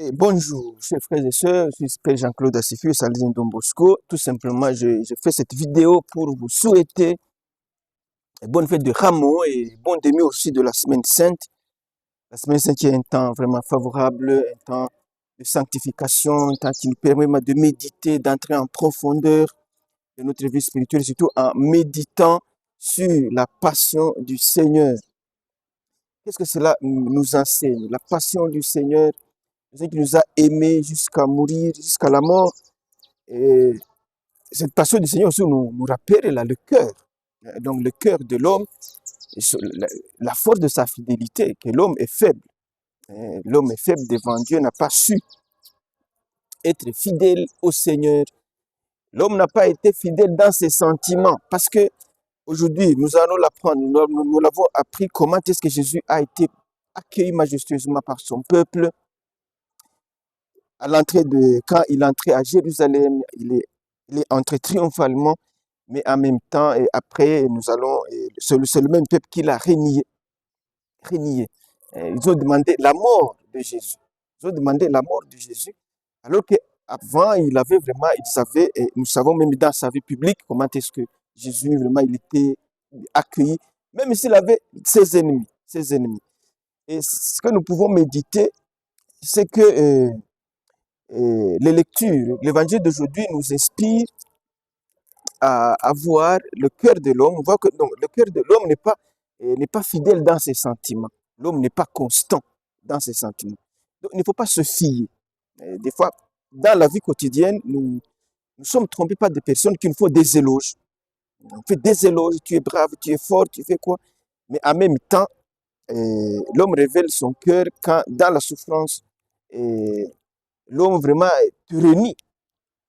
Et bonjour, chers frères et sœurs, je suis Père Jean-Claude Assifu, Salésien Don Bosco. Tout simplement, je fais cette vidéo pour vous souhaiter une bonne fête de Rameau et bon début aussi de la Semaine Sainte. La Semaine Sainte est un temps vraiment favorable, un temps de sanctification, un temps qui nous permet de méditer, d'entrer en profondeur de notre vie spirituelle, surtout en méditant sur la passion du Seigneur. Qu'est-ce que cela nous enseigne? La passion du Seigneur, qui nous a aimés jusqu'à mourir, jusqu'à la mort. Et cette passion du Seigneur aussi nous rappelle là, le cœur. Donc le cœur de l'homme, la force de sa fidélité, que l'homme est faible. L'homme est faible devant Dieu, n'a pas su être fidèle au Seigneur. L'homme n'a pas été fidèle dans ses sentiments. Parce que aujourd'hui, nous allons l'apprendre, nous l'avons appris comment est-ce que Jésus a été accueilli majestueusement par son peuple. À l'entrée quand il est entré à Jérusalem, il est entré triomphalement, mais en même temps, et après, c'est le même peuple qui l'a renié. Ils ont demandé la mort de Jésus. Ils ont demandé la mort de Jésus, alors qu'avant, et nous savons même dans sa vie publique, comment est-ce que Jésus, vraiment, il était accueilli, même s'il avait ses ennemis. Et ce que nous pouvons méditer, c'est que les lectures, l'évangile d'aujourd'hui nous inspire à voir le cœur de l'homme. On voit que donc, le cœur de l'homme n'est pas fidèle dans ses sentiments. L'homme n'est pas constant dans ses sentiments. Donc, il ne faut pas se fier. Des fois, dans la vie quotidienne, nous sommes trompés par des personnes qui nous font des éloges. On fait des éloges, tu es brave, tu es fort, tu fais quoi. Mais en même temps, l'homme révèle son cœur quand, dans la souffrance, l'homme vraiment te renie.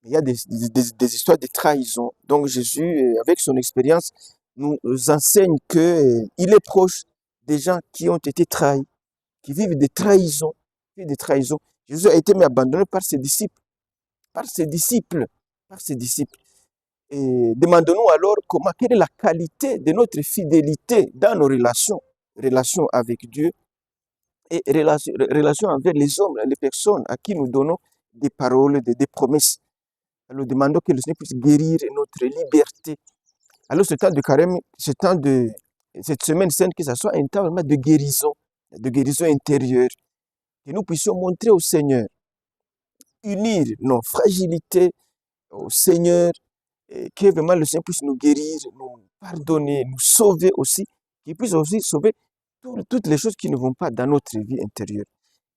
Il y a des histoires de trahison. Donc Jésus, avec son expérience, nous enseigne qu'il est proche des gens qui ont été trahis, qui vivent des trahisons. Jésus a été abandonné par ses disciples, par ses disciples, par ses disciples. Et demandons-nous alors quelle est la qualité de notre fidélité dans nos relations avec Dieu et relations avec les hommes, les personnes à qui nous donnons des paroles, des promesses. Alors demandons que le Seigneur puisse guérir notre liberté. Alors ce temps de carême, cette semaine sainte, que ce soit un temps vraiment de guérison intérieure, que nous puissions montrer au Seigneur, unir nos fragilités au Seigneur, et que vraiment le Seigneur puisse nous guérir, nous pardonner, nous sauver aussi, qu'il puisse aussi sauver toutes les choses qui ne vont pas dans notre vie intérieure.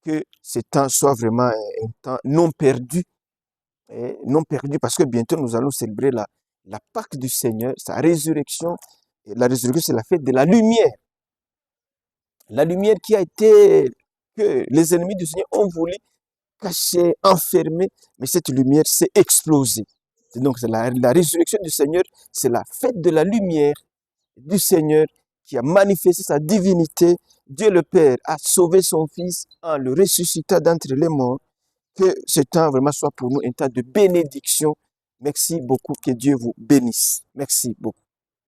Que ce temps soit vraiment un temps non perdu, parce que bientôt nous allons célébrer la Pâque du Seigneur, sa résurrection. Et la résurrection, c'est la fête de la lumière. La lumière que les ennemis du Seigneur ont voulu cacher, enfermer, mais cette lumière s'est explosée. Donc, c'est la résurrection du Seigneur, c'est la fête de la lumière du Seigneur qui a manifesté sa divinité. Dieu le Père a sauvé son Fils en le ressuscitant d'entre les morts. Que ce temps vraiment soit pour nous un temps de bénédiction. Merci beaucoup, que Dieu vous bénisse. Merci beaucoup.